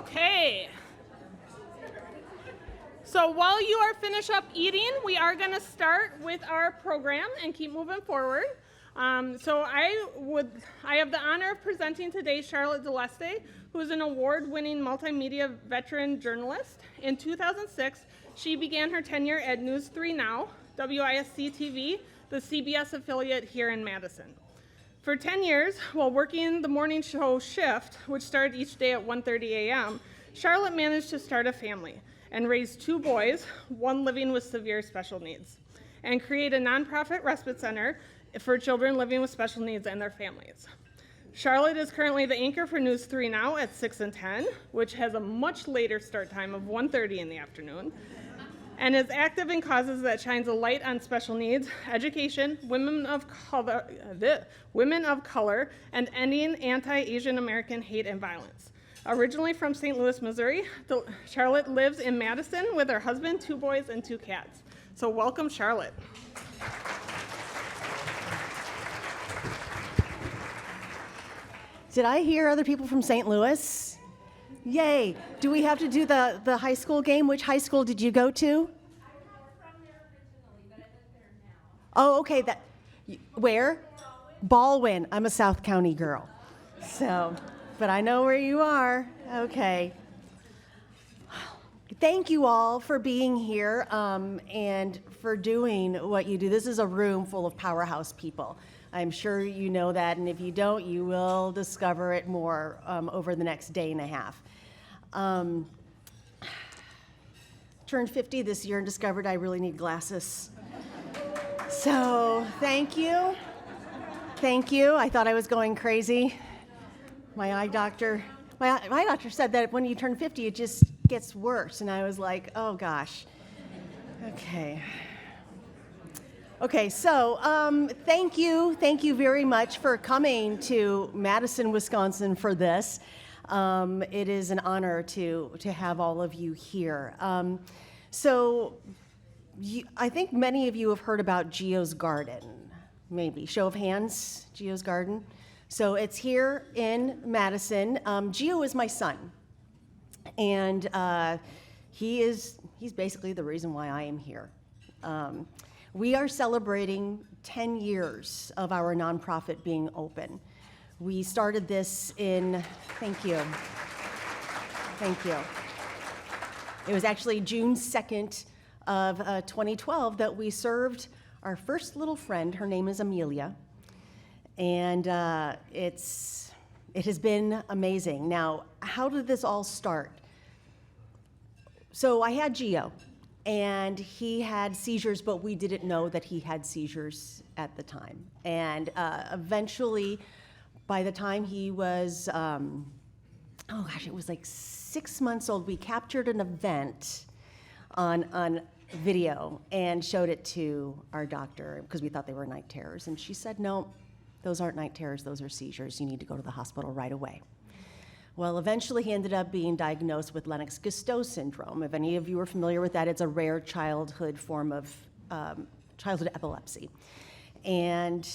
Okay. So while you are finished up eating, we are going to start with our program and keep moving forward. So I have the honor of presenting today Charlotte Deleste, who is an award-winning multimedia veteran journalist. In 2006, she began her tenure at News 3 Now, WISC-TV, the CBS affiliate here in Madison. For 10 years, while working the morning show shift, which started each day at 1:30 a.m., Charlotte managed to start a family and raise 2 boys, one living with severe special needs, and create a nonprofit respite center for children living with special needs and their families. Charlotte is currently the anchor for News 3 Now at 6 and 10, which has a much later start time of 1:30 in the afternoon, and is active in causes that shines a light on special needs, education, women of color, and ending anti-Asian American hate and violence. Originally from St. Louis, Missouri, Charlotte lives in Madison with her husband, 2 boys, and 2 cats. So welcome, Charlotte. Did I hear other people from St. Louis? Yay. Do we have to do the high school game? Which high school did you go to? I'm not from there originally, but I live there now. Oh, okay. Where? Baldwin. I'm a South County girl. So, but I know where you are. Okay. Thank you all for being here and for doing what you do. This is a room full of powerhouse people. I'm sure you know that, and if you don't, you will discover it more over the next day and a half. Turned 50 this year and discovered I really need glasses. So thank you. Thank you. I thought I was going crazy. My eye doctor said that when you turn 50, it just gets worse, and I was like, oh gosh. Okay, so thank you very much for coming to Madison, Wisconsin for this. It is an honor to have all of you here. I think many of you have heard about Geo's Garden, maybe. Show of hands, Geo's Garden. So it's here in Madison. Geo is my son, and he's basically the reason why I am here. We are celebrating 10 years of our nonprofit being open. We started this thank you. It was actually June 2nd of 2012 that we served our first little friend. Her name is Amelia. And it has been amazing. Now, how did this all start? So I had Geo. And he had seizures, but we didn't know that he had seizures at the time. And eventually, by the time he was, it was like 6 months old, we captured an event on video and showed it to our doctor because we thought they were night terrors. And she said, no, those aren't night terrors, those are seizures. You need to go to the hospital right away. Well, eventually he ended up being diagnosed with Lennox-Gastaut syndrome. If any of you are familiar with that, it's a rare childhood form of childhood epilepsy. And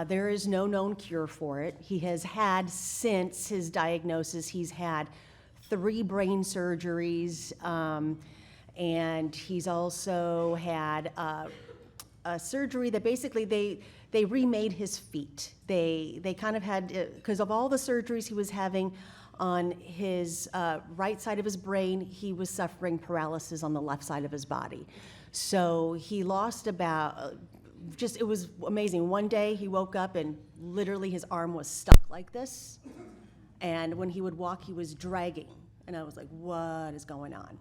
there is no known cure for it. He has had, since his diagnosis, he's had 3 brain surgeries, and he's also had a surgery that basically they remade his feet. They kind of had, because of all the surgeries he was having, on his right side of his brain, he was suffering paralysis on the left side of his body. So he lost it was amazing. One day he woke up and literally his arm was stuck like this. And when he would walk, he was dragging. And I was like, what is going on?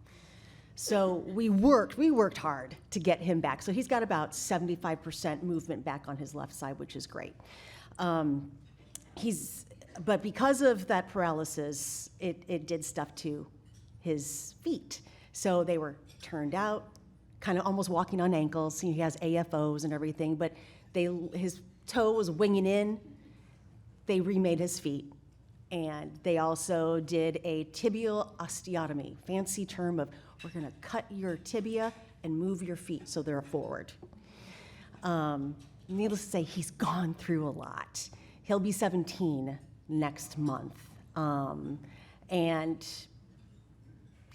So we worked hard to get him back. So he's got about 75% movement back on his left side, which is great. But because of that paralysis, it did stuff to his feet. So they were turned out, kind of almost walking on ankles. He has AFOs and everything, but his toe was winging in. They remade his feet. And they also did a tibial osteotomy, fancy term of we're going to cut your tibia and move your feet so they're forward. Needless to say, he's gone through a lot. He'll be 17 next month. And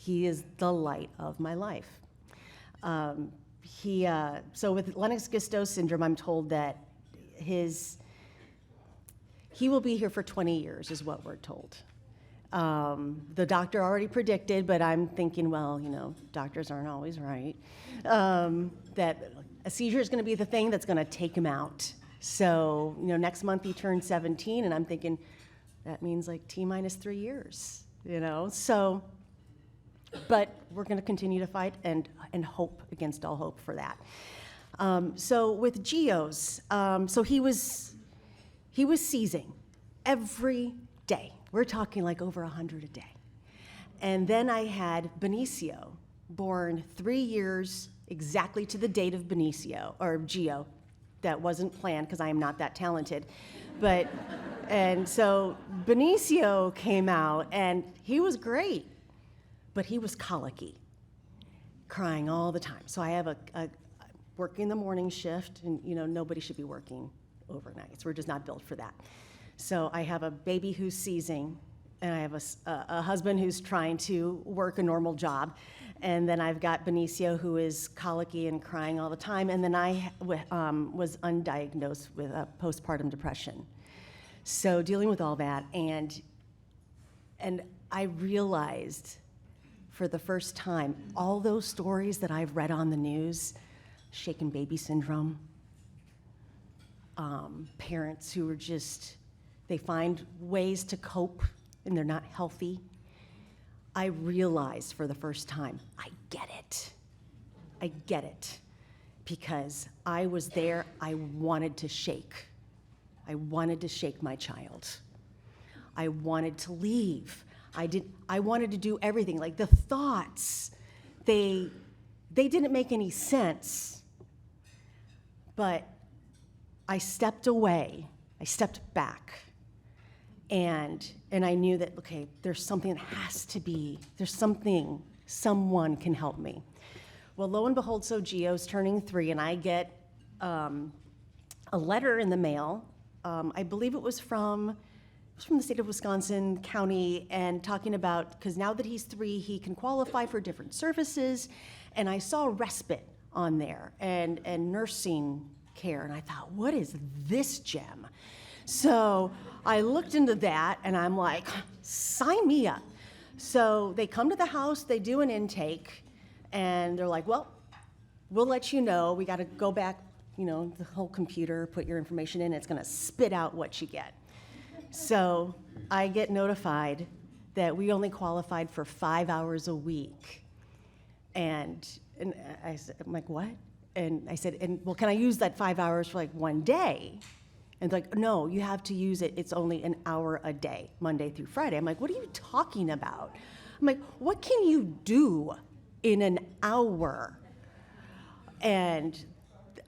He is the light of my life. So with Lennox-Gastaut syndrome, I'm told that he will be here for 20 years, is what we're told. The doctor already predicted, but I'm thinking, well, doctors aren't always right, that a seizure is going to be the thing that's going to take him out. So, next month he turns 17, and I'm thinking that means like T-minus 3 years, So, but we're going to continue to fight and hope against all hope for that. So with Geo's, so he was seizing every day. We're talking like over 100 a day. And then I had Benicio, born 3 years exactly to the date of Geo. That wasn't planned because I am not that talented. And so Benicio came out and he was great, but he was colicky, crying all the time. So I have a working the morning shift, and nobody should be working overnights. We're just not built for that. So I have a baby who's seizing, and I have a husband who's trying to work a normal job, and then I've got Benicio who is colicky and crying all the time, and then I was undiagnosed with postpartum depression. So dealing with all that, and I realized for the first time, all those stories that I've read on the news, shaken baby syndrome, parents who are they find ways to cope and they're not healthy. I realized for the first time, I get it. Because I was there, I wanted to shake. I wanted to shake my child. I wanted to leave. I wanted to do everything. Like the thoughts, they didn't make any sense. But I stepped away. I stepped back. And I knew that, okay, there's something that has to be, someone can help me. Well, lo and behold, so Geo's turning 3, and I get a letter in the mail. I believe it was from the state of Wisconsin County, and talking about, because now that he's 3, he can qualify for different services. And I saw Respite on there and nursing care, and I thought, what is this gem? So I looked into that, and I'm like, sign me up. So they come to the house, they do an intake, and they're like, well, we'll let you know. We got to go back, the whole computer, put your information in, it's going to spit out what you get. So I get notified that we only qualified for 5 hours a week. And I said, I'm like, what? And I said, well, can I use that 5 hours for like one day? And they're like, no, you have to use it. It's only an hour a day, Monday through Friday. I'm like, what are you talking about? I'm like, what can you do in an hour? And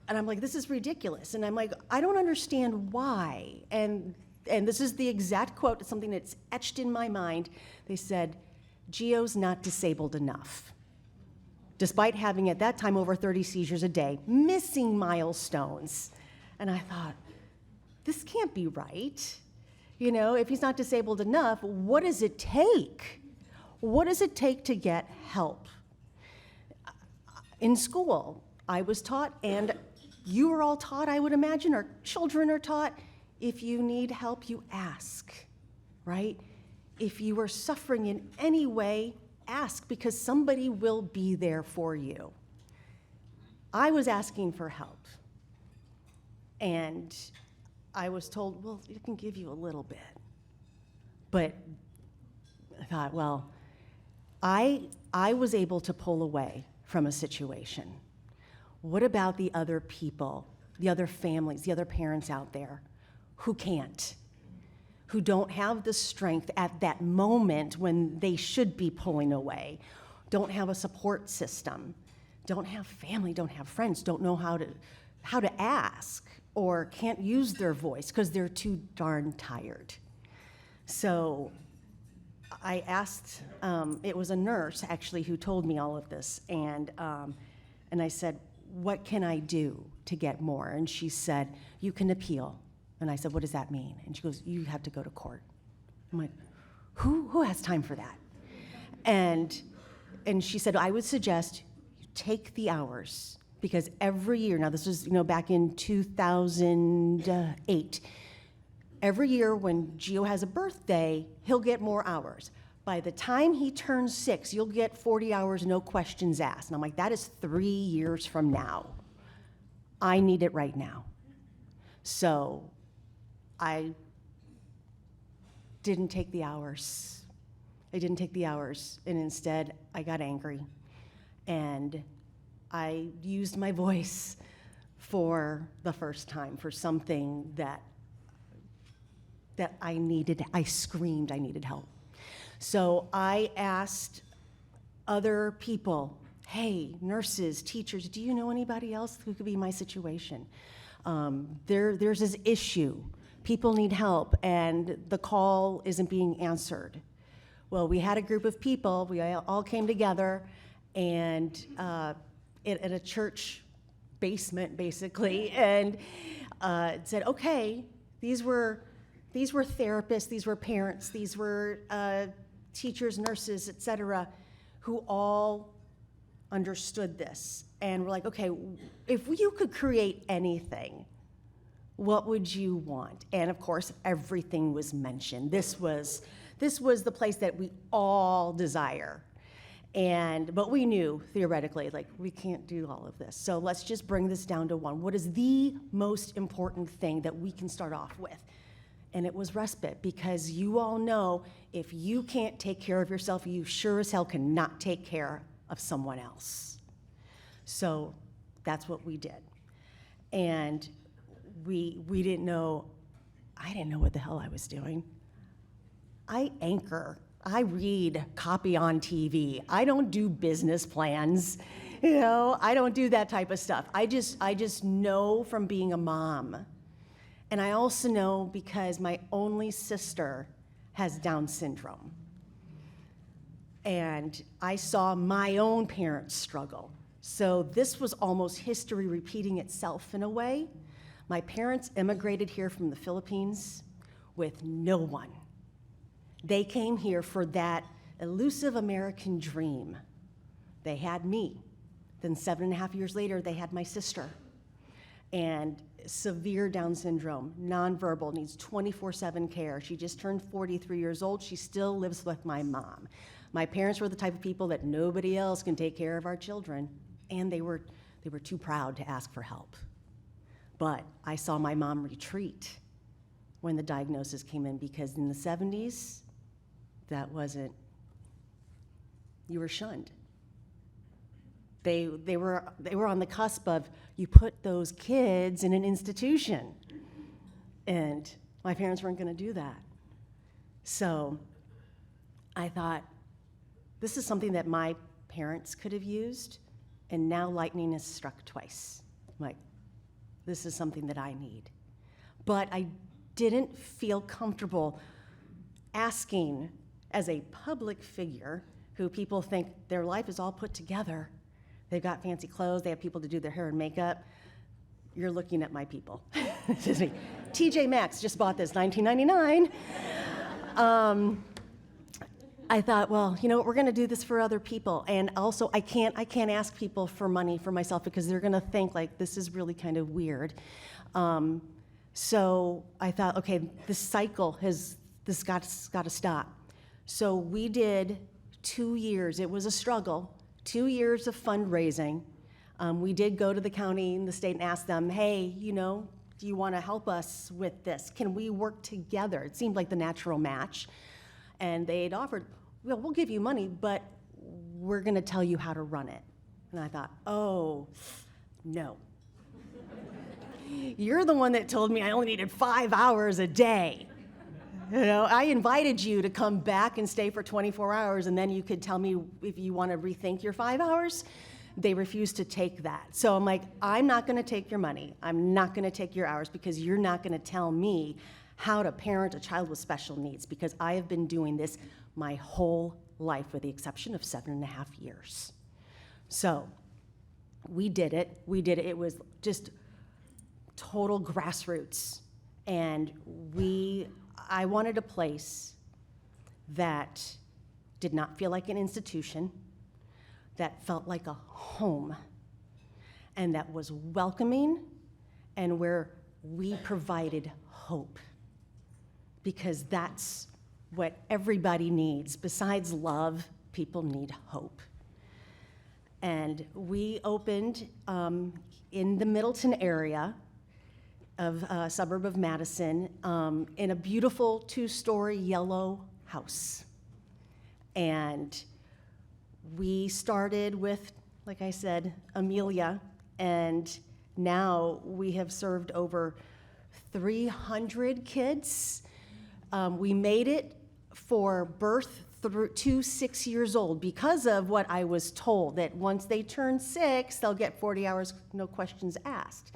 I'm like, this is ridiculous. And I'm like, I don't understand why. And this is the exact quote, it's something that's etched in my mind. They said, Geo's not disabled enough. Despite having at that time over 30 seizures a day, missing milestones. And I thought, this can't be right. If he's not disabled enough, what does it take? What does it take to get help? In school, I was taught, and you were all taught, I would imagine, or children are taught, if you need help, you ask, right? If you are suffering in any way, ask, because somebody will be there for you. I was asking for help, and I was told, well, it can give you a little bit. But I thought, well, I was able to pull away from a situation. What about the other people, the other families, the other parents out there who can't, who don't have the strength at that moment when they should be pulling away, don't have a support system, don't have family, don't have friends, don't know how to ask, or can't use their voice because they're too darn tired. So I asked, it was a nurse actually who told me all of this, and I said, what can I do to get more? And she said, you can appeal. And I said, what does that mean? And she goes, you have to go to court. I'm like, who has time for that? And and she said, I would suggest you take the hours, because every year, now this was, back in 2008, every year when Gio has a birthday, he'll get more hours. By the time he turns 6, you'll get 40 hours, no questions asked. And I'm like, that is 3 years from now. I need it right now. So I didn't take the hours. And instead I got angry. And I used my voice for the first time for something that I needed. I screamed I needed help. So I asked other people, hey, nurses, teachers, do you know anybody else who could be my situation? There's this issue. People need help, and the call isn't being answered. Well, we had a group of people. We all came together, and at a church basement, basically, and said, okay, these were therapists, these were parents, these were teachers, nurses, et cetera, who all understood this. And we're like, okay, if you could create anything, what would you want? And of course, everything was mentioned. This was the place that we all desire. But we knew theoretically, like, we can't do all of this. So let's just bring this down to one. What is the most important thing that we can start off with? And it was respite, because you all know if you can't take care of yourself, you sure as hell cannot take care of someone else. So that's what we did. And we didn't know, I didn't know what the hell I was doing. I anchor. I read copy on TV. I don't do business plans. I don't do that type of stuff. I just know from being a mom. And I also know because my only sister has Down syndrome. And I saw my own parents struggle. So this was almost history repeating itself in a way. My parents immigrated here from the Philippines with no one. They came here for that elusive American dream. They had me. Then 7.5 years later, they had my sister. And severe Down syndrome, nonverbal, needs 24/7 care. She just turned 43 years old. She still lives with my mom. My parents were the type of people that nobody else can take care of our children, and they were too proud to ask for help. But I saw my mom retreat when the diagnosis came in, because in the 70s, you were shunned. They were on the cusp of, you put those kids in an institution. And my parents weren't going to do that. So I thought, this is something that my parents could have used, and now lightning has struck twice. I'm like, this is something that I need. But I didn't feel comfortable asking, as a public figure who people think their life is all put together. They've got fancy clothes, they have people to do their hair and makeup. You're looking at my people. Excuse me. TJ Maxx just bought this, $19.99. I thought, well, you know what, we're gonna do this for other people. And also, I can't ask people for money for myself, because they're gonna think like, this is really kind of weird. So I thought, okay, this cycle this got to stop. So we did 2 years. It was a struggle. 2 years of fundraising. We did go to the county and the state and ask them, hey, do you want to help us with this? Can we work together? It seemed like the natural match. And they'd offered, well, we'll give you money, but we're going to tell you how to run it. And I thought, oh, no. You're the one that told me I only needed 5 hours a day. I invited you to come back and stay for 24 hours, and then you could tell me if you want to rethink your 5 hours. They refused to take that. So I'm like, I'm not going to take your money. I'm not going to take your hours, because you're not going to tell me how to parent a child with special needs, because I have been doing this my whole life, with the exception of 7.5 years. So we did it. It was just total grassroots. And I wanted a place that did not feel like an institution, that felt like a home and that was welcoming and where we provided hope, because that's what everybody needs. Besides love, people need hope. And we opened in the Middleton area of a suburb of Madison in a beautiful 2-story yellow house. And we started with, like I said, Amelia, and now we have served over 300 kids. We made it for birth through to 6 years old because of what I was told, that once they turn 6, they'll get 40 hours, no questions asked.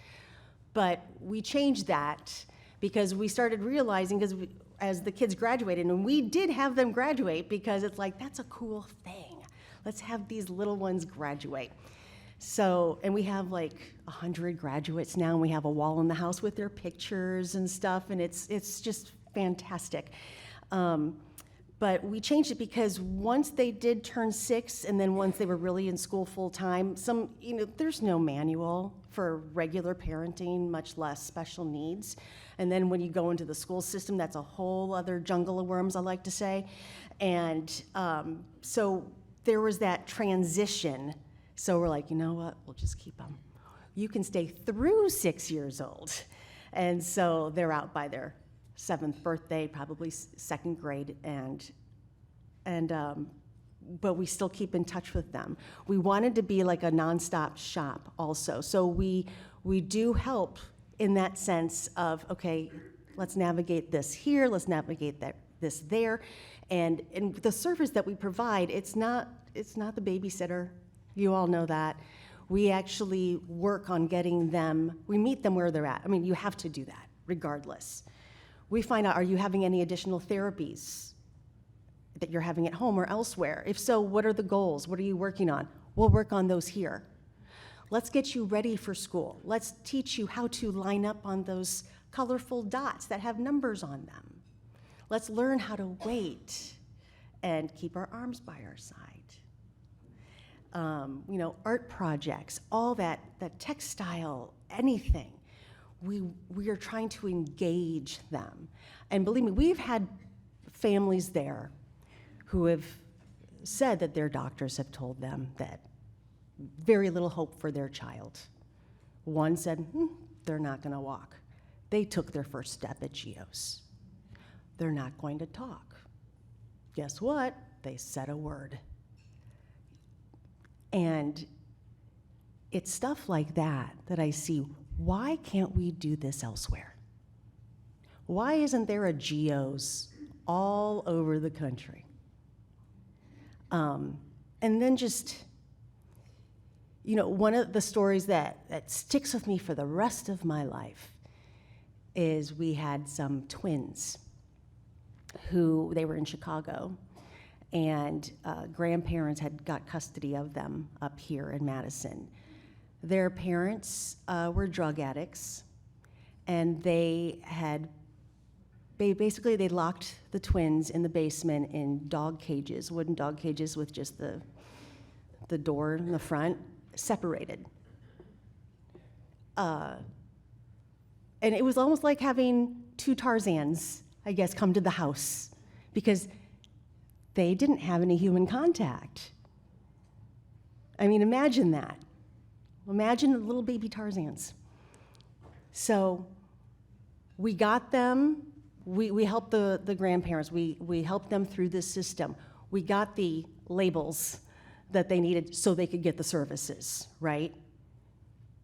But we changed that because we started realizing, because as the kids graduated, and we did have them graduate because it's like, that's a cool thing. Let's have these little ones graduate. So, and we have like 100 graduates now, and we have a wall in the house with their pictures and stuff, and it's just fantastic. But we changed it because once they did turn 6, and then once they were really in school full time, there's no manual for regular parenting, much less special needs. And then when you go into the school system, that's a whole other jungle of worms, I like to say. And so there was that transition. So we're like, you know what, we'll just keep them. You can stay through 6 years old. And so they're out by their 7th birthday, probably 2nd grade, but we still keep in touch with them. We wanted to be like a nonstop shop also. So we do help in that sense of, okay, let's navigate this here, let's navigate this there. And the service that we provide, it's not the babysitter. You all know that. We actually work on getting them, we meet them where they're at. I mean, you have to do that regardless. We find out, are you having any additional therapies that you're having at home or elsewhere? If so, what are the goals? What are you working on? We'll work on those here. Let's get you ready for school. Let's teach you how to line up on those colorful dots that have numbers on them. Let's learn how to wait and keep our arms by our side. Art projects, all that textile, anything. We are trying to engage them. And believe me, we've had families there who have said that their doctors have told them that very little hope for their child. One said, they're not going to walk. They took their first step at GEOS. They're not going to talk. Guess what? They said a word. And it's stuff like that I see. Why can't we do this elsewhere? Why isn't there a GEOS all over the country? And then just, one of the stories that sticks with me for the rest of my life is we had some twins who, they were in Chicago, and grandparents had got custody of them up here in Madison. Their parents were drug addicts, and they locked the twins in the basement in dog cages, wooden dog cages with just the door in the front, separated. And it was almost like having 2 Tarzans, I guess, come to the house, because they didn't have any human contact. I mean, imagine that. Imagine the little baby Tarzans. So we got them, we helped the grandparents, we helped them through this system. We got the labels that they needed so they could get the services, right?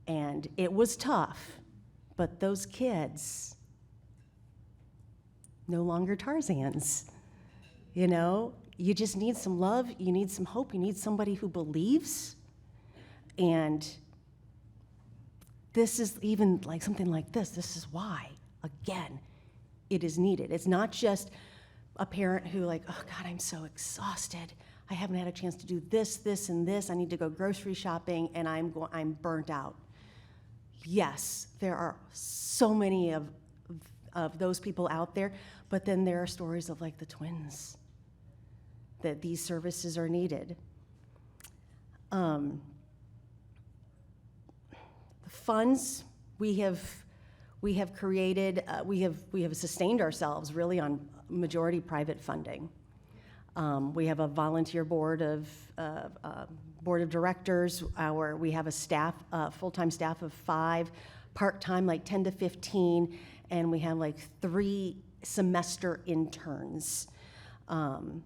And it was tough, but those kids, no longer Tarzans. You just need some love, you need some hope, you need somebody who believes. And this is even like something like this. This is why, again, it is needed. It's not just a parent who oh God, I'm so exhausted. I haven't had a chance to do this, this, and this. I need to go grocery shopping, and I'm burnt out. Yes, there are so many of those people out there, but then there are stories of the twins, that these services are needed. The funds we have created, we have sustained ourselves really on majority private funding. We have a volunteer board of directors. We have a staff, full-time staff of 5, part-time like 10 to 15, and we have like 3 semester interns, and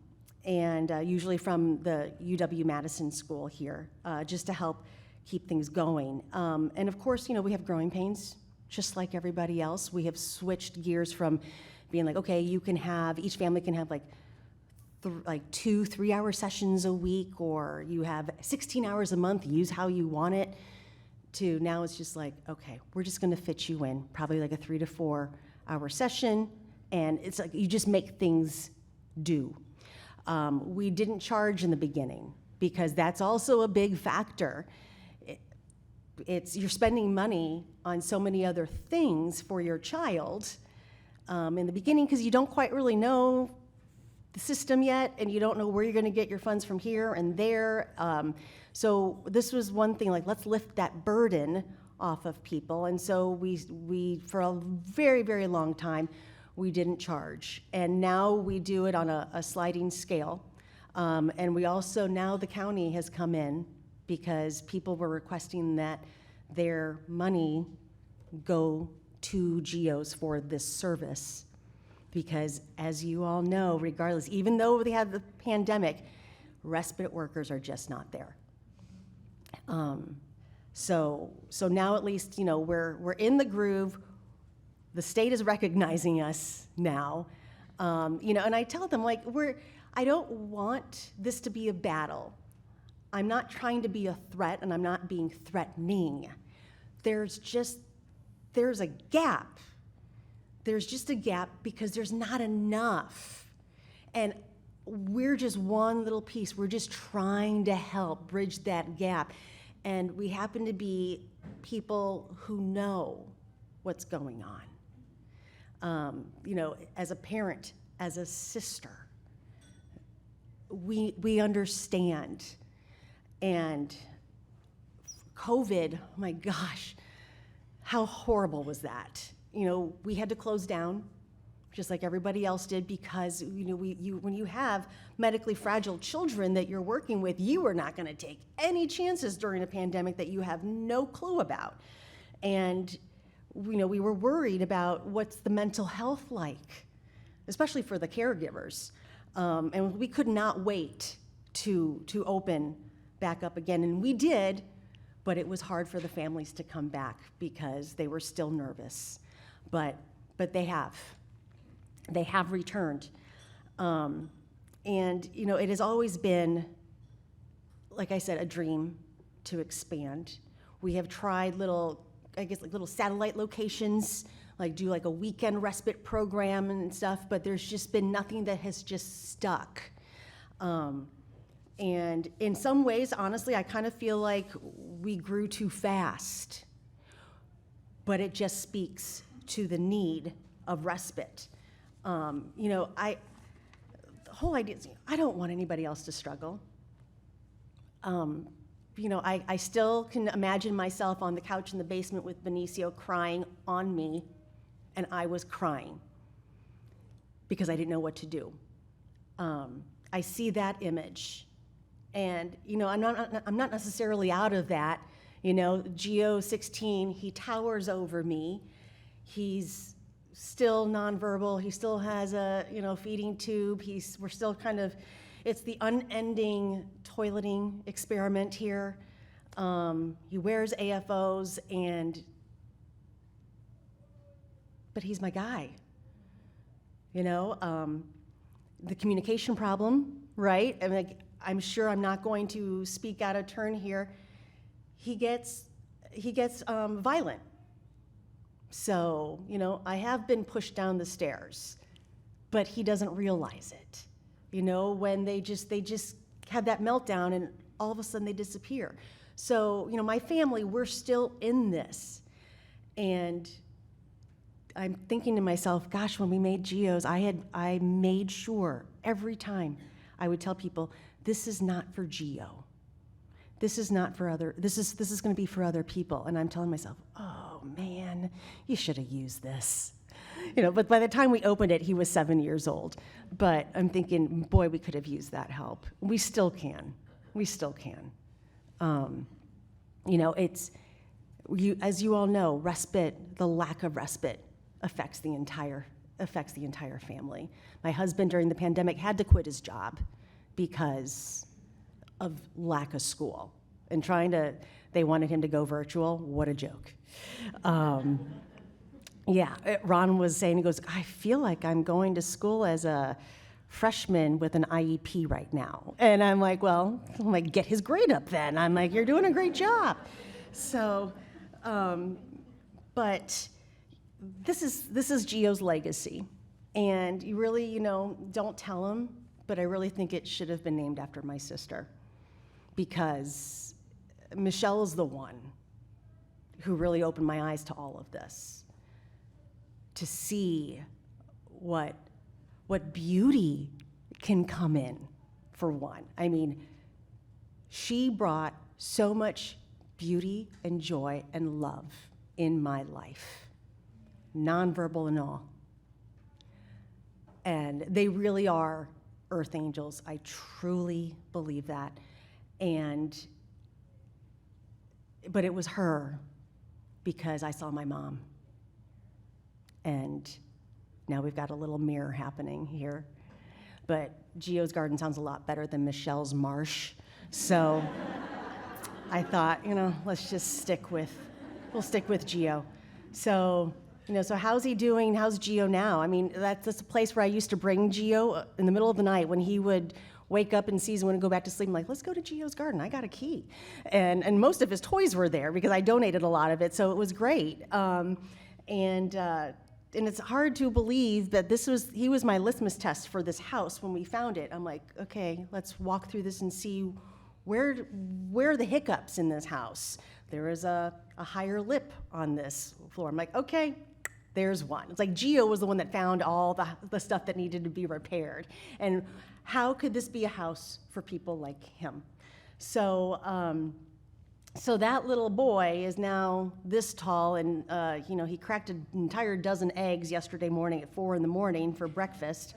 usually from the UW-Madison school here, just to help keep things going. And of course, we have growing pains, just like everybody else. We have switched gears from being like, okay, each family can have like 2 3-hour sessions a week, or you have 16 hours a month, use how you want it, to now it's just like, okay, we're just gonna fit you in, probably like a 3 to 4 hour session, and it's like you just make things do. We didn't charge in the beginning because that's also a big factor. You're spending money on so many other things for your child in the beginning because you don't quite really know the system yet, and you don't know where you're going to get your funds from here and there. So this was one thing, like, let's lift that burden off of people. And so we for a very, very long time, we didn't charge. And now we do it on a sliding scale. And we also, now the county has come in because people were requesting that their money go to GEOs for this service. Because as you all know, regardless, even though they have the pandemic, respite workers are just not there. So now at least, we're in the groove. The state is recognizing us now. And I tell them, like, I don't want this to be a battle. I'm not trying to be a threat, and I'm not being threatening. There's a gap. There's just a gap because there's not enough. And we're just one little piece. We're just trying to help bridge that gap. And we happen to be people who know what's going on. As a parent, as a sister, we understand. And COVID, oh my gosh, how horrible was that? We had to close down, just like everybody else did, because when you have medically fragile children that you're working with, you are not going to take any chances during a pandemic that you have no clue about. And we were worried about what's the mental health like, especially for the caregivers. And we could not wait to open back up again, and we did, but it was hard for the families to come back because they were still nervous. But they have returned. And it has always been, like I said, a dream to expand. We have tried little satellite locations, like do like a weekend respite program and stuff, but there's just been nothing that has just stuck. And in some ways, honestly, I kind of feel like we grew too fast, but it just speaks to the need of respite. The whole idea is, I don't want anybody else to struggle. I still can imagine myself on the couch in the basement with Benicio crying on me, and I was crying because I didn't know what to do. I see that image, and I'm not necessarily out of that. Geo 16, he towers over me. He's still nonverbal. He still has a feeding tube. We're still kind of, it's the unending toileting experiment here. He wears AFOs, but he's my guy. The communication problem, right? I'm sure I'm not going to speak out of turn here. He gets violent. So, I have been pushed down the stairs, but he doesn't realize it. When they just have that meltdown and all of a sudden they disappear. So, my family, we're still in this. And I'm thinking to myself, gosh, when we made Geos, I made sure every time I would tell people, this is not for Geo. this is not for other, this is going to be for other people. And I'm telling myself, oh man, you should have used this. But by the time we opened it, he was 7 years old. But I'm thinking, boy, we could have used that help. We still can. As you all know, respite, the lack of respite affects the entire family. My husband during the pandemic had to quit his job because of lack of school and they wanted him to go virtual. What a joke. Ron was saying, he goes, I feel like I'm going to school as a freshman with an IEP right now. And I'm like, get his grade up then. I'm like, you're doing a great job. So, but this is Gio's legacy. And you really, don't tell him, but I really think it should have been named after my sister, because Michelle is the one who really opened my eyes to all of this, to see what beauty can come in, for one. I mean, she brought so much beauty and joy and love in my life, nonverbal and all. And they really are earth angels. I truly believe that. But it was her, because I saw my mom. And now we've got a little mirror happening here. But Gio's garden sounds a lot better than Michelle's marsh. So I thought, let's just stick with Gio. So, so how's he doing? How's Gio now? I mean, that's a place where I used to bring Gio in the middle of the night when he would wake up in season and go back to sleep. I'm like, let's go to Gio's garden. I got a key. And most of his toys were there because I donated a lot of it, so it was great. And it's hard to believe that he was my litmus test for this house when we found it. I'm like, okay, let's walk through this and see where are the hiccups in this house. There is a higher lip on this floor. I'm like, okay, there's one. It's like Gio was the one that found all the stuff that needed to be repaired. And how could this be a house for people like him? So that little boy is now this tall, and he cracked an entire dozen eggs yesterday morning at 4 a.m. for breakfast.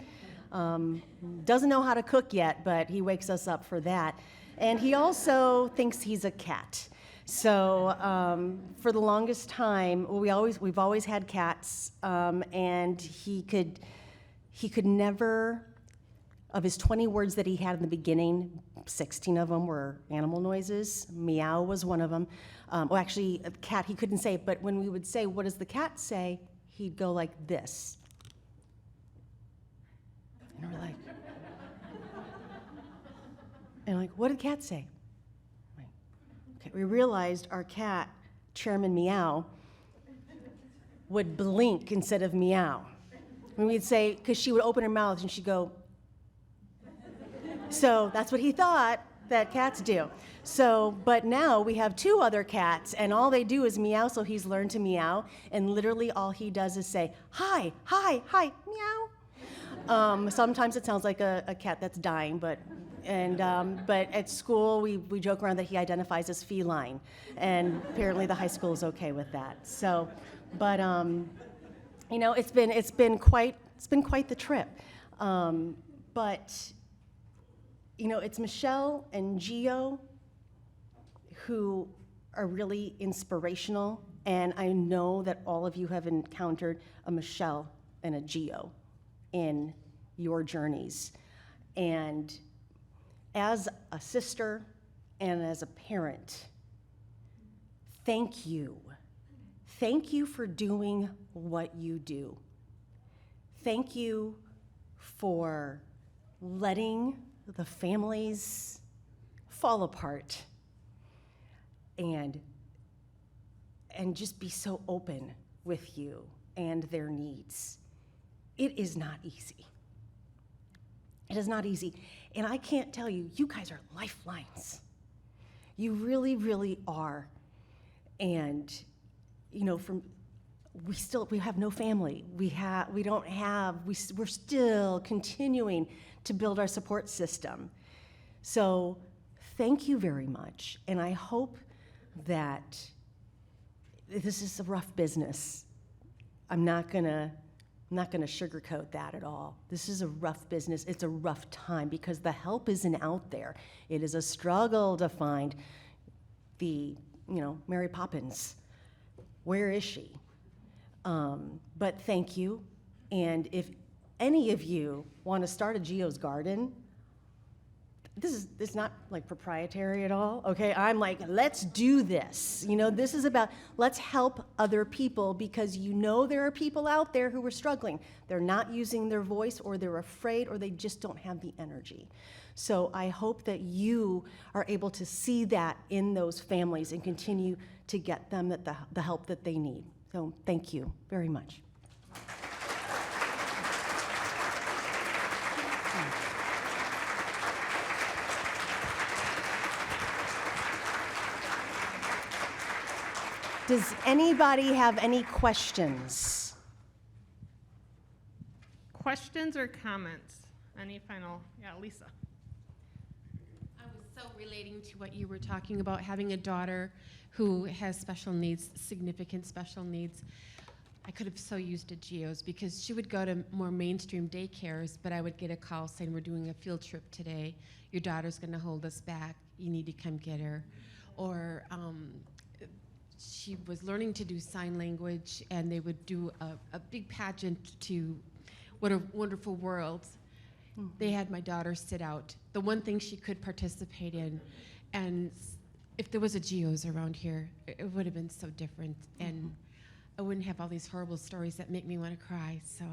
Doesn't know how to cook yet, but he wakes us up for that. And he also thinks he's a cat. So for the longest time, we've always had cats, and he could never, of his 20 words that he had in the beginning, 16 of them were animal noises. Meow was one of them. Actually, a cat, he couldn't say it, but when we would say, what does the cat say? He'd go like this. And we're like, what did cat say? Okay, we realized our cat, Chairman Meow, would blink instead of meow. When we'd say, because she would open her mouth and she'd go. So that's what he thought that cats do. So, but now we have 2 other cats, and all they do is meow, so he's learned to meow, and literally all he does is say, hi, hi, hi, meow. Sometimes it sounds like a cat that's dying, but at school we joke around that he identifies as feline, and apparently the high school is okay with that. So, but it's been quite the trip. But it's Michelle and Gio who are really inspirational, and I know that all of you have encountered a Michelle and a Gio in your journeys. And as a sister and as a parent, thank you. Thank you for doing what you do. Thank you for letting the families fall apart and just be so open with you and their needs. It is not easy. It is not easy. And I can't tell you, you guys are lifelines. You really, really are. And, we have no family. We're still continuing to build our support system. So thank you very much. And I hope that this is a rough business. I'm not gonna sugarcoat that at all. This is a rough business. It's a rough time because the help isn't out there. It is a struggle to find the, Mary Poppins. Where is she? But thank you. And if any of you want to start a Geo's Garden, it's not like proprietary at all, okay? I'm like, let's do this. This is about, let's help other people because there are people out there who are struggling. They're not using their voice, or they're afraid, or they just don't have the energy. So I hope that you are able to see that in those families and continue to get them the help that they need. So thank you very much. Does anybody have any questions? Questions or comments? Any final? Yeah, Lisa. I was so relating to what you were talking about, having a daughter who has special needs, significant special needs. I could have so used a Geo's because she would go to more mainstream daycares, but I would get a call saying, we're doing a field trip today. Your daughter's gonna hold us back. You need to come get her. Or she was learning to do sign language, and they would do a big pageant to What a Wonderful World. Mm-hmm. They had my daughter sit out, the one thing she could participate in. And if there was a Geo's around here, it would have been so different. Mm-hmm. And I wouldn't have all these horrible stories that make me want to cry. So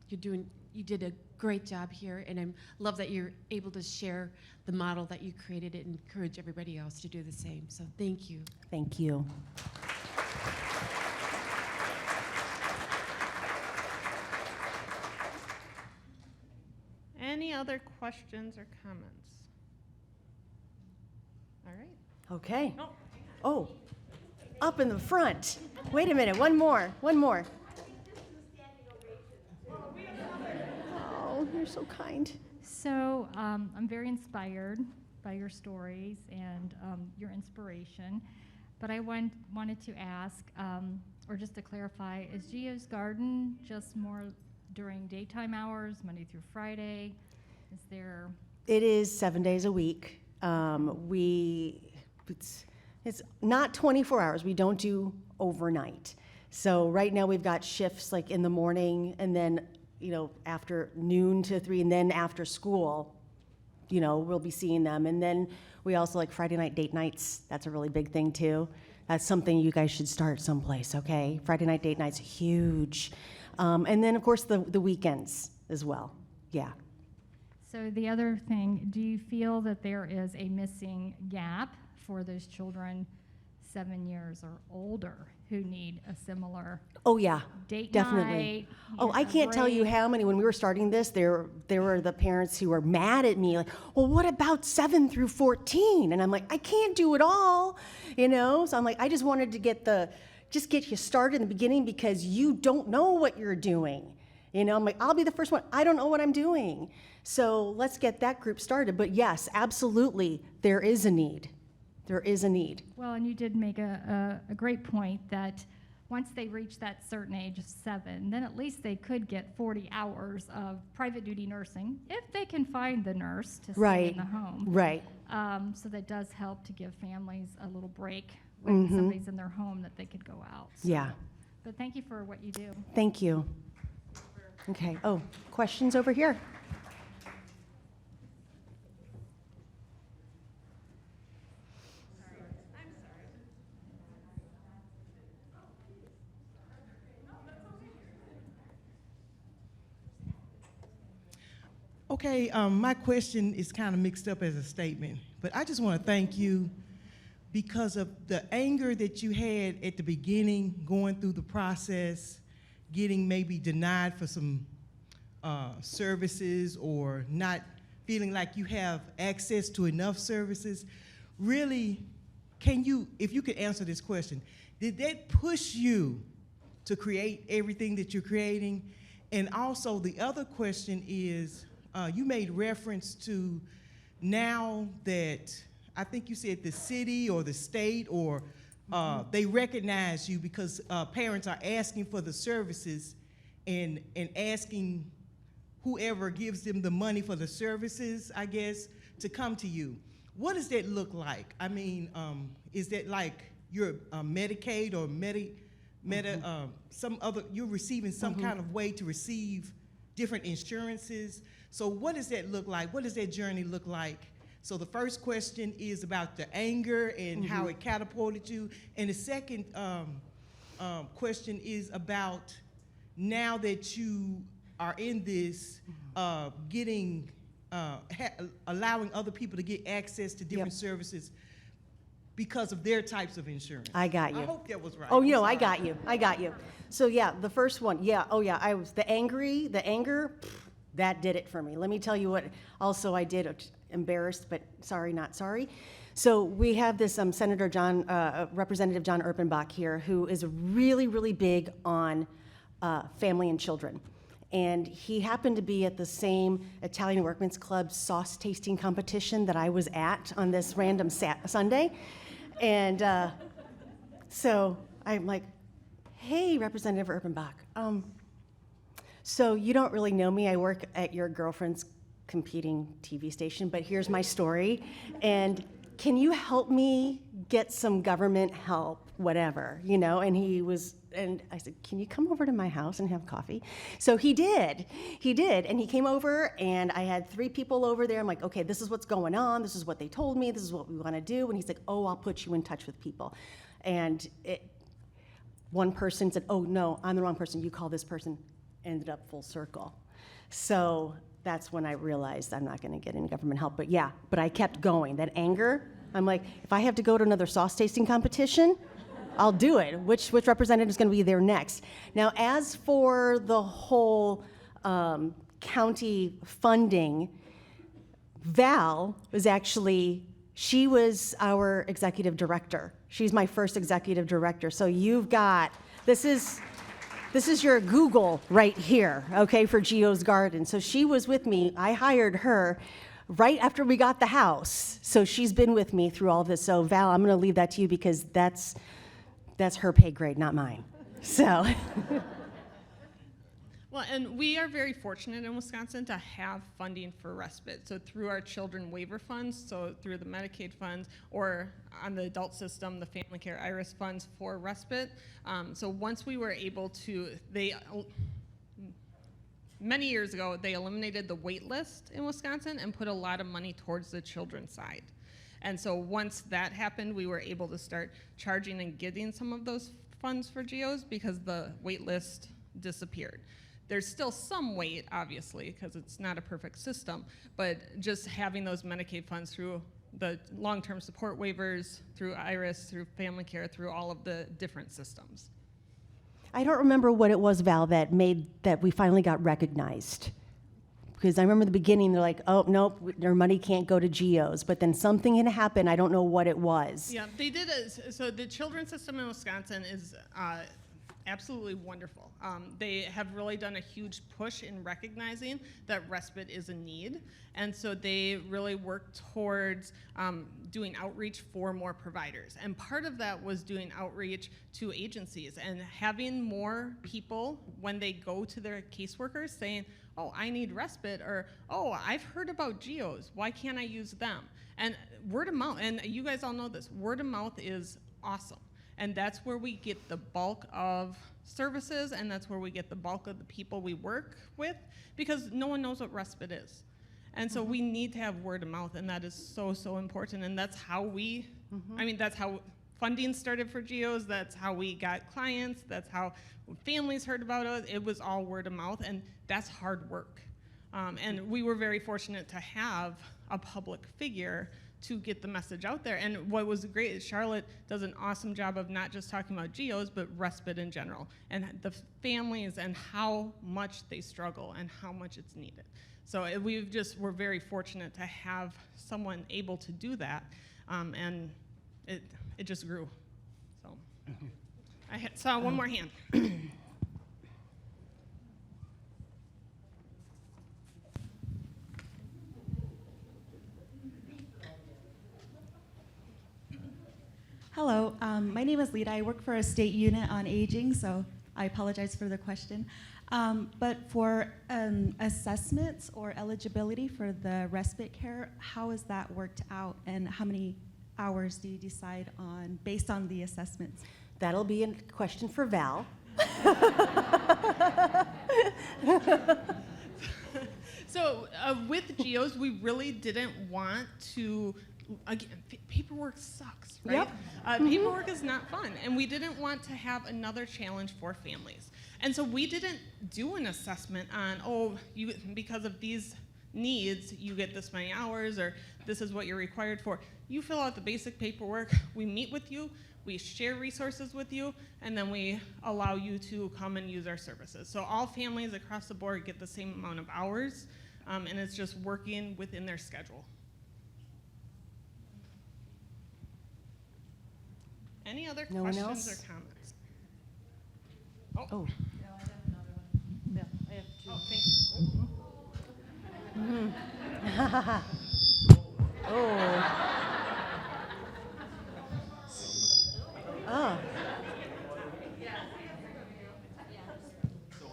you did a great job here, and I love that you're able to share the model that you created and encourage everybody else to do the same. So thank you. Thank you. Any other questions or comments? All right. Okay. Oh. Oh, up in the front. Wait a minute, one more. Oh, you're so kind. So I'm very inspired by your stories and your inspiration, but I wanted to ask, or just to clarify, is Geo's Garden just more during daytime hours, Monday through Friday? Is there? It is 7 days a week. It's not 24 hours. We don't do overnight. So right now we've got shifts like in the morning, and then after noon to 3, and then after school, we'll be seeing them. And then we also like Friday night date nights. That's a really big thing too. That's something you guys should start someplace, okay? Friday night date nights, huge. And then of course the weekends as well, yeah. So the other thing, do you feel that there is a missing gap for those children 7 years or older who need a similar Oh yeah, date definitely. night? I can't tell you how many, when we were starting this, there were the parents who were mad at me, like, well, what about 7 through 14? And I'm like, I can't do it all, So I'm like, I just wanted to just get you started in the beginning because you don't know what you're doing. I'm like, I'll be the first one. I don't know what I'm doing. So let's get that group started. But yes, absolutely, there is a need. There is a need. Well, and you did make a great point that once they reach that certain age of 7, then at least they could get 40 hours of private duty nursing if they can find the nurse to stay in the home. Right. So that does help to give families a little break when somebody's in their home that they could go out. So, Yeah. But thank you for what you do. Thank you. Okay. Oh, questions over here? Okay, my question is kind of mixed up as a statement, but I just want to thank you because of the anger that you had at the beginning, going through the process, getting maybe denied for some services or not feeling like you have access to enough services. Really, if you could answer this question, did that push you to create everything that you're creating? And also the other question is, you made reference to now that I think you said the city or the state or they recognize you because parents are asking for the services and asking whoever gives them the money for the services, I guess, to come to you. What does that look like? I mean, is that like you're Medicaid or some other, you're receiving some kind of way to receive different insurances? So what does that look like? What does that journey look like? So the first question is about the anger and how it catapulted you. And the second question is about now that you are in this, allowing other people to get access to different services because of their types of insurance. I got you. I hope that was right. Oh, I'm no, sorry. I got you. I got you. So yeah, the first one, I was the anger, that did it for me. Let me tell you what also I did, embarrassed, but sorry, not sorry. So we have this Representative John Erpenbach here, who is really, really big on family and children. And he happened to be at the same Italian Workmen's Club sauce tasting competition that I was at on this random Sunday. And so I'm like, hey, Representative Erpenbach, so you don't really know me. I work at your girlfriend's competing TV station, but here's my story. And can you help me get some government help, whatever, you know? And I said, can you come over to my house and have coffee? So he did, and he came over, and I had 3 people over there. I'm like, okay, this is what's going on, this is what they told me, this is what we wanna do, and he's like, oh, I'll put you in touch with people. And one person said, oh, no, I'm the wrong person, you call this person, ended up full circle. So that's when I realized I'm not gonna get any government help, but I kept going. That anger, I'm like, if I have to go to another sauce tasting competition, I'll do it. Which representative is going to be there next? Now, as for the whole county funding, Val was she was our executive director. She's my first executive director. So you've got, this is your Google right here, okay, for Geo's Garden. So she was with me. I hired her right after we got the house. So she's been with me through all of this. So Val, I'm going to leave that to you because that's her pay grade, not mine. So. Well, and we are very fortunate in Wisconsin to have funding for respite. So through our children waiver funds, so through the Medicaid funds, or on the adult system, the family care IRIS funds for respite. So once we were able to, many years ago, they eliminated the wait list in Wisconsin and put a lot of money towards the children's side. And so once that happened, we were able to start charging and getting some of those funds for GEOs because the wait list disappeared. There's still some wait, obviously, because it's not a perfect system, but just having those Medicaid funds through the long-term support waivers, through IRIS, through family care, through all of the different systems. I don't remember what it was, Val, that we finally got recognized. Because I remember the beginning, they're like, oh, nope, their money can't go to GEOs. But then something had happened, I don't know what it was. Yeah, they did, so the children's system in Wisconsin is absolutely wonderful. They have really done a huge push in recognizing that respite is a need. And so they really work towards doing outreach for more providers. And part of that was doing outreach to agencies and having more people, when they go to their caseworkers, saying, oh, I need respite, or, oh, I've heard about GEOs, why can't I use them? And word of mouth, and you guys all know this, word of mouth is awesome. And that's where we get the bulk of services, and that's where we get the bulk of the people we work with, because no one knows what respite is. And so we need to have word of mouth, and that is so, so important. And that's how that's how funding started for GEOs, that's how we got clients, that's how families heard about it. It was all word of mouth, and that's hard work. And we were very fortunate to have a public figure to get the message out there. And what was great is Charlotte does an awesome job of not just talking about GEOs, but respite in general, and the families and how much they struggle and how much it's needed. So we're very fortunate to have someone able to do that, and it just grew. So I saw one more hand. Hello, my name is Lita. I work for a state unit on aging, so I apologize for the question. But for assessments or eligibility for the respite care, how is that worked out, and how many hours do you decide on based on the assessments? That'll be a question for Val. So with GEOs, we really didn't want to, again, paperwork sucks, right? Yep. Paperwork is not fun, and we didn't want to have another challenge for families. And so we didn't do an assessment on, oh, you, because of these needs, you get this many hours, or this is what you're required for. You fill out the basic paperwork, we meet with you, we share resources with you, and then we allow you to come and use our services. So all families across the board get the same amount of hours, and it's just working within their schedule. Any other No one questions else? or comments? Oh. Oh, thank you. Oh. Oh.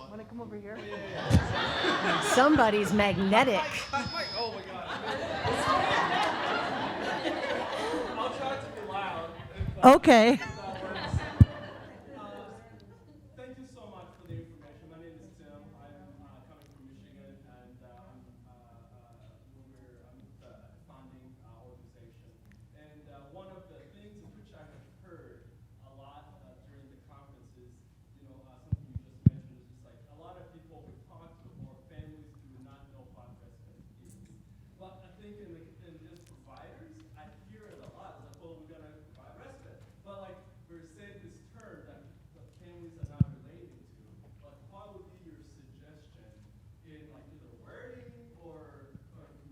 Want to come over here? Somebody's magnetic. Oh my God. I'll try to be loud. Okay. Thank you so much for the information. My name is Tim. I'm coming from Michigan, and I'm founding organization. And one of the things in which I have heard a lot during the conferences, something you just mentioned is just like a lot of people we talk to or families do not know what respite is. But I think in as providers, I hear it a lot. It's like, well, we're gonna provide respite, but like we're saying this term that the families are not relating to. Like, what would be your suggestion in like either wording or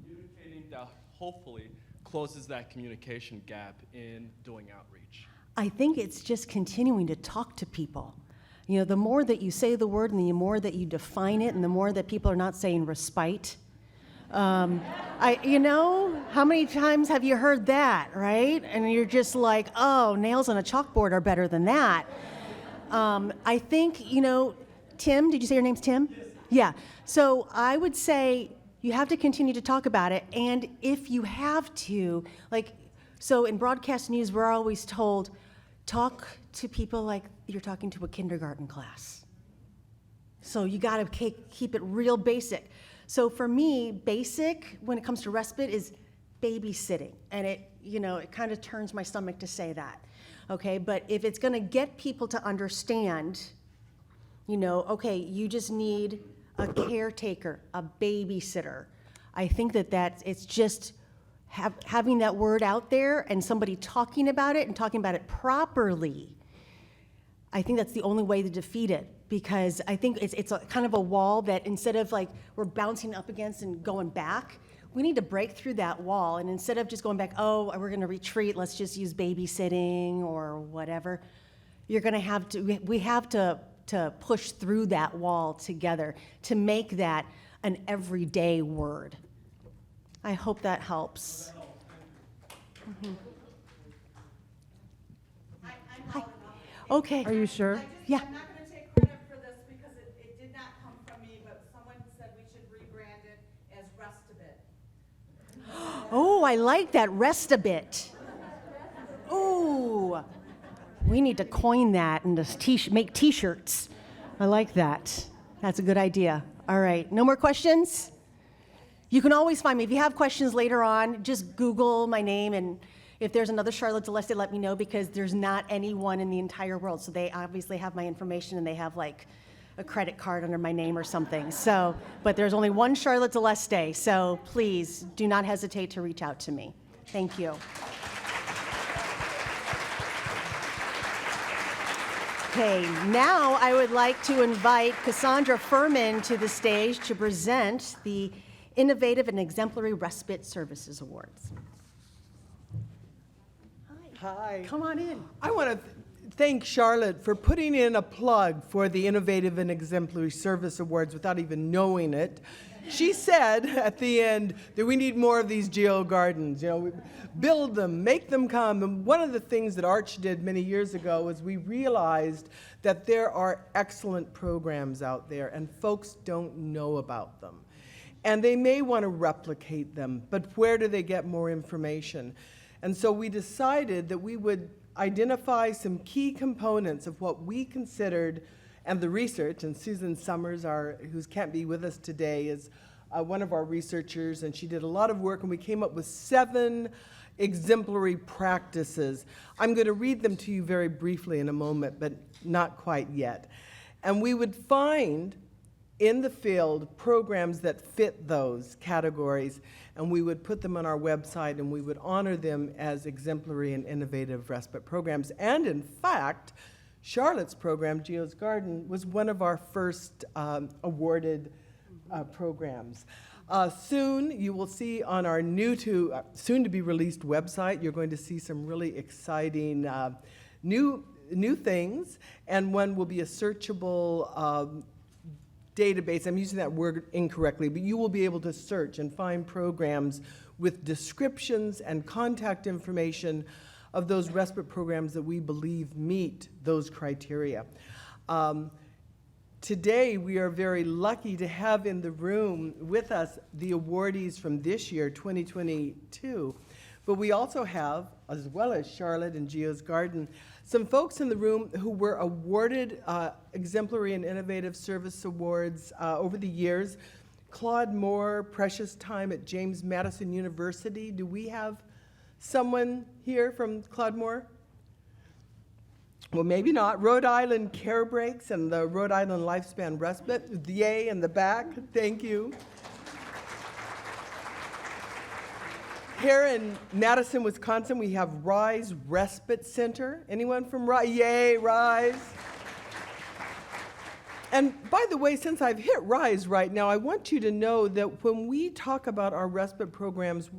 communicating that hopefully closes that communication gap in doing outreach? I think it's just continuing to talk to people. The more that you say the word and the more that you define it and the more that people are not saying respite. How many times have you heard that, right? And you're just like, oh, nails on a chalkboard are better than that. I think, Tim, did you say your name's Tim? Yes. Yeah. So I would say you have to continue to talk about it. And if you have to, so in broadcast news, we're always told, talk to people like you're talking to a kindergarten class. So you got to keep it real basic. So for me, basic when it comes to respite is babysitting. And it kind of turns my stomach to say that. Okay, but if it's going to get people to understand, okay, you just need a caretaker, a babysitter. I think it's just having that word out there and somebody talking about it and talking about it properly. I think that's the only way to defeat it, because I think it's a kind of a wall that instead of we're bouncing up against and going back, we need to break through that wall. And instead of just going back, oh, we're going to retreat, let's just use babysitting or whatever, we have to push through that wall together to make that an everyday word. I hope that helps. Mm-hmm. Hi. Okay. Are you sure? Yeah. I'm not going to take credit for this because it did not come from me, but someone said we should rebrand it as Respite. Oh, I like that, Respite. Ooh, we need to coin that and just make T-shirts. I like that. That's a good idea. All right, no more questions? You can always find me. If you have questions later on, just Google my name, and if there's another Charlotte Deleste, let me know, because there's not anyone in the entire world. So they obviously have my information, and they have a credit card under my name or something. So, but there's only one Charlotte Deleste, so please do not hesitate to reach out to me. Thank you. Okay, now I would like to invite Cassandra Furman to the stage to present the Innovative and Exemplary Respite Services Awards. Hi. Come on in. I want to thank Charlotte for putting in a plug for the Innovative and Exemplary Service Awards without even knowing it. She said at the end that we need more of these geo gardens. Build them, make them come. And one of the things that Arch did many years ago was we realized that there are excellent programs out there and folks don't know about them. And they may want to replicate them, but where do they get more information? And so we decided that we would identify some key components of what we considered, and the research, and Susan Summers, who can't be with us today, is one of our researchers, and she did a lot of work, and we came up with 7 exemplary practices. I'm going to read them to you very briefly in a moment, but not quite yet. And we would find in the field programs that fit those categories, and we would put them on our website, and we would honor them as exemplary and innovative respite programs. And in fact, Charlotte's program, Geo's Garden, was one of our first awarded programs. Soon, you will see on our soon-to-be-released website, you're going to see some really exciting new things, and one will be a searchable database. I'm using that word incorrectly, but you will be able to search and find programs with descriptions and contact information of those respite programs that we believe meet those criteria. Today, we are very lucky to have in the room with us the awardees from this year, 2022. But we also have, as well as Charlotte and Geo's Garden, some folks in the room who were awarded Exemplary and Innovative Service Awards over the years. Claude Moore, Precious Time at James Madison University. Do we have someone here from Claude Moore? Well, maybe not. Rhode Island Care Breaks and the Rhode Island Lifespan Respite. Yay in the back. Thank you. Here in Madison, Wisconsin, we have Rise Respite Center. Anyone from Rise? Yay, Rise. And by the way, since I've hit Rise right now, I want you to know that when we talk about our respite programs,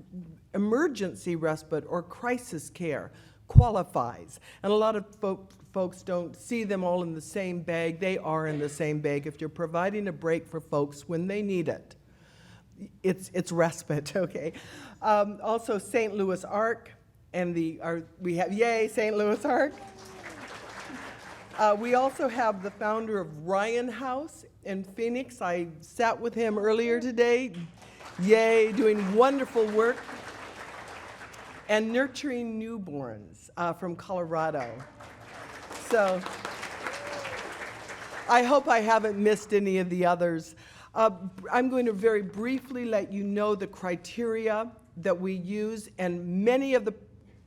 emergency respite or crisis care qualifies. And a lot of folks don't see them all in the same bag. They are in the same bag if you're providing a break for folks when they need it. It's respite, okay? Also, St. Louis ARC, and we have, yay, St. Louis ARC. We also have the founder of Ryan House in Phoenix. I sat with him earlier today. Yay, doing wonderful work. And Nurturing Newborns from Colorado. So I hope I haven't missed any of the others. I'm going to very briefly let you know the criteria that we use, and many of the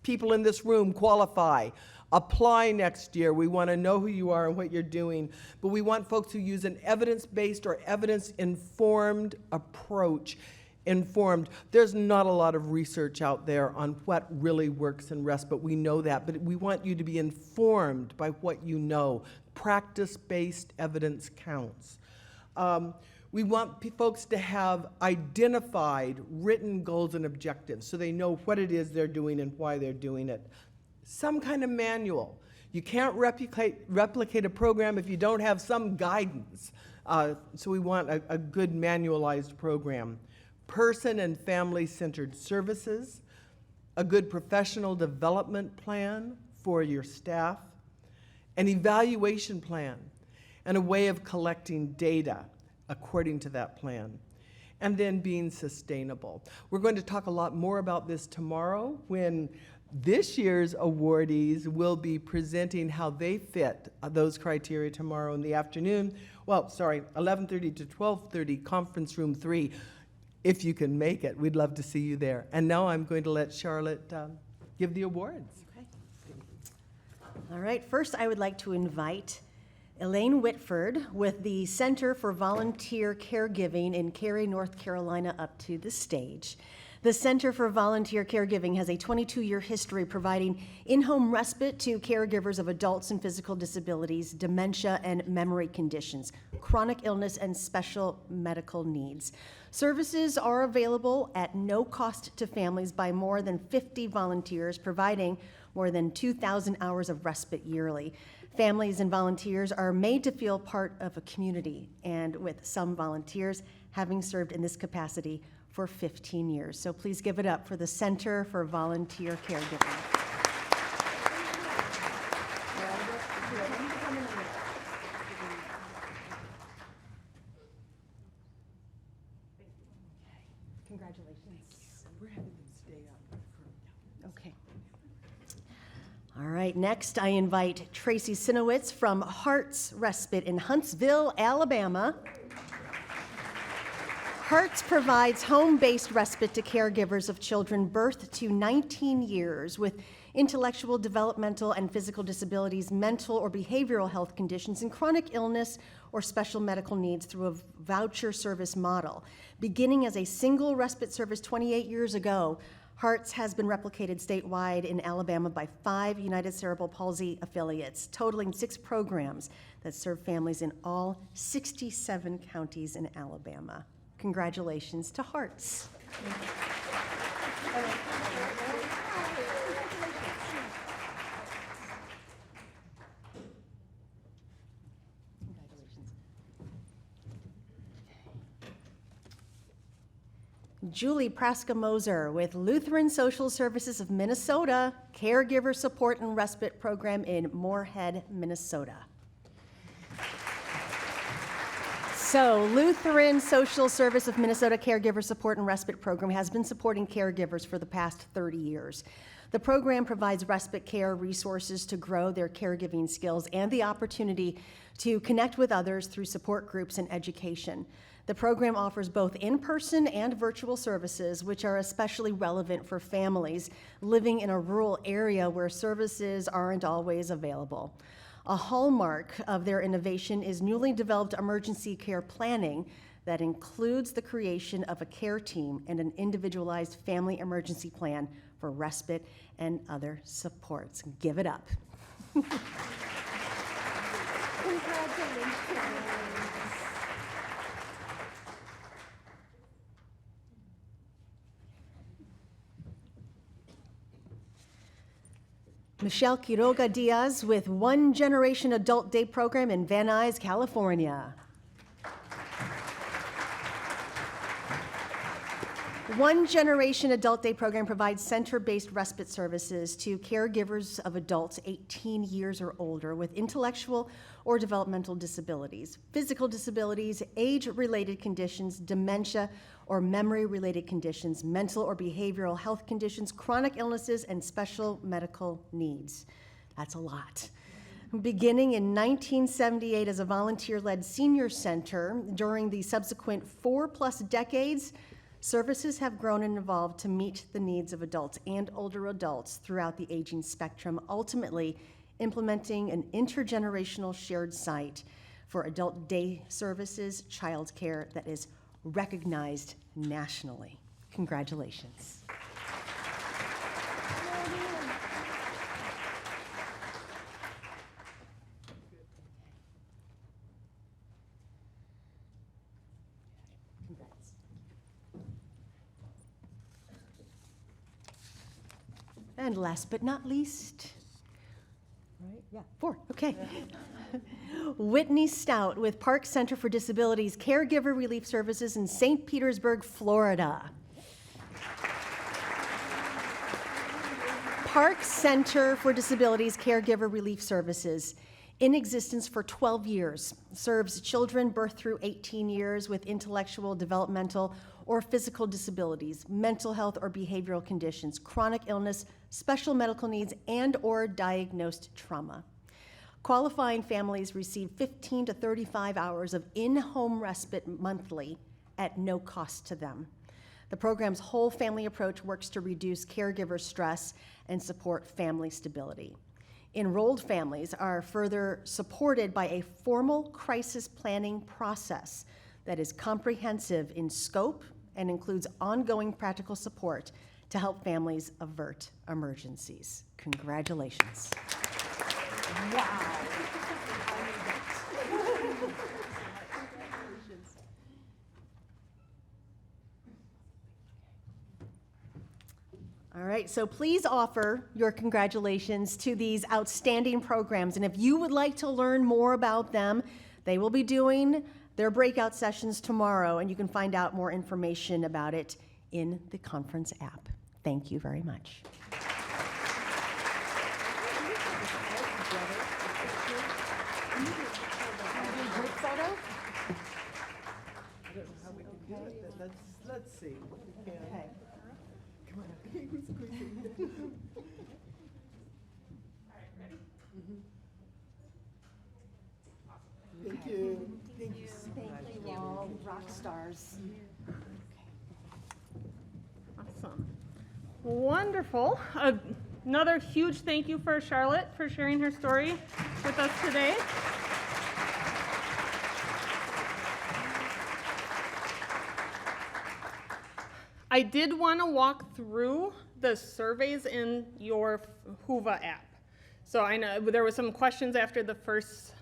people in this room qualify. Apply next year. We want to know who you are and what you're doing, but we want folks who use an evidence-based or evidence-informed approach. There's not a lot of research out there on what really works in respite. We know that, but we want you to be informed by what you know. Practice-based evidence counts. We want folks to have identified written goals and objectives so they know what it is they're doing and why they're doing it. Some kind of manual. You can't replicate a program if you don't have some guidance. So we want a good manualized program. Person and family-centered services, a good professional development plan for your staff, an evaluation plan, and a way of collecting data according to that plan, and then being sustainable. We're going to talk a lot more about this tomorrow when this year's awardees will be presenting how they fit those criteria tomorrow in the afternoon. Well, sorry, 11:30 to 12:30, conference room 3. If you can make it, we'd love to see you there. And now I'm going to let Charlotte give the awards. Okay. All right, first I would like to invite Elaine Whitford with the Center for Volunteer Caregiving in Cary, North Carolina, up to the stage. The Center for Volunteer Caregiving has a 22-year history providing in-home respite to caregivers of adults and physical disabilities, dementia and memory conditions, chronic illness, and special medical needs. Services are available at no cost to families by more than 50 volunteers, providing more than 2,000 hours of respite yearly. Families and volunteers are made to feel part of a community, and with some volunteers having served in this capacity for 15 years. So please give it up for the Center for Volunteer Caregiving. Congratulations. We're having them stay up. Okay. All right, next I invite Tracy Sinowitz from Hearts Respite in Huntsville, Alabama. Hearts provides home-based respite to caregivers of children birth to 19 years with intellectual, developmental, and physical disabilities, mental or behavioral health conditions, and chronic illness or special medical needs through a voucher service model. Beginning as a single respite service 28 years ago, Hearts has been replicated statewide in Alabama by 5 United Cerebral Palsy affiliates, totaling 6 programs that serve families in all 67 counties in Alabama. Congratulations to Hearts. Julie Praska-Moser with Lutheran Social Services of Minnesota, Caregiver Support and Respite Program in Moorhead, Minnesota. So, Lutheran Social Service of Minnesota Caregiver Support and Respite Program has been supporting caregivers for the past 30 years. The program provides respite care resources to grow their caregiving skills and the opportunity to connect with others through support groups and education. The program offers both in-person and virtual services, which are especially relevant for families living in a rural area where services aren't always available. A hallmark of their innovation is newly developed emergency care planning that includes the creation of a care team and an individualized family emergency plan for respite and other supports. Give it up. Michelle Quiroga Diaz with One Generation Adult Day Program in Van Nuys, California. One Generation Adult Day Program provides center-based respite services to caregivers of adults 18 years or older with intellectual or developmental disabilities, physical disabilities, age-related conditions, dementia or memory-related conditions, mental or behavioral health conditions, chronic illnesses, and special medical needs. That's a lot. Beginning in 1978 as a volunteer-led senior center, during the subsequent 4+ decades, services have grown and evolved to meet the needs of adults and older adults throughout the aging spectrum, ultimately implementing an intergenerational shared site for adult day services, childcare that is recognized nationally. Congratulations. And last but not least, right? Yeah, 4, okay. Whitney Stout with Park Center for Disabilities Caregiver Relief Services in St. Petersburg, Florida. Park Center for Disabilities Caregiver Relief Services, in existence for 12 years, serves children birth through 18 years with intellectual, developmental, or physical disabilities, mental health or behavioral conditions, chronic illness, special medical needs, and or diagnosed trauma. Qualifying families receive 15 to 35 hours of in-home respite monthly at no cost to them. The program's whole family approach works to reduce caregiver stress and support family stability. Enrolled families are further supported by a formal crisis planning process that is comprehensive in scope and includes ongoing practical support to help families avert emergencies. Congratulations. Wow. All right, so please offer your congratulations to these outstanding programs. And if you would like to learn more about them, they will be doing their breakout sessions tomorrow, and you can find out more information about it in the conference app. Thank you very much. Let's see. Okay. Come on. Thank you. Thank you so much. Thank you all, rock stars. Awesome. Wonderful. Another huge thank you for Charlotte for sharing her story with us today. I did want to walk through the surveys in your Whova app. So I know there were some questions after the first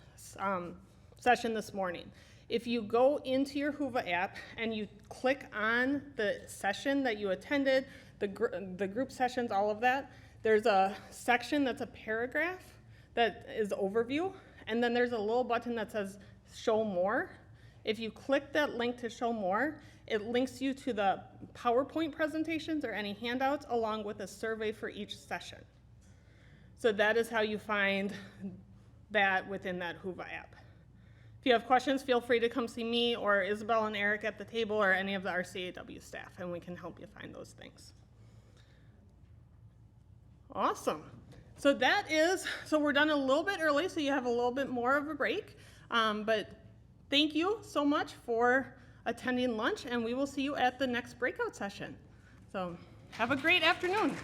session this morning. If you go into your Whova app and you click on the session that you attended, the group sessions, all of that, there's a section that's a paragraph that is overview, and then there's a little button that says show more. If you click that link to show more, it links you to the PowerPoint presentations or any handouts along with a survey for each session. So that is how you find that within that Whova app. If you have questions, feel free to come see me or Isabel and Eric at the table or any of the RCAW staff, and we can help you find those things. Awesome. So we're done a little bit early, so you have a little bit more of a break. But thank you so much for attending lunch, and we will see you at the next breakout session. So have a great afternoon.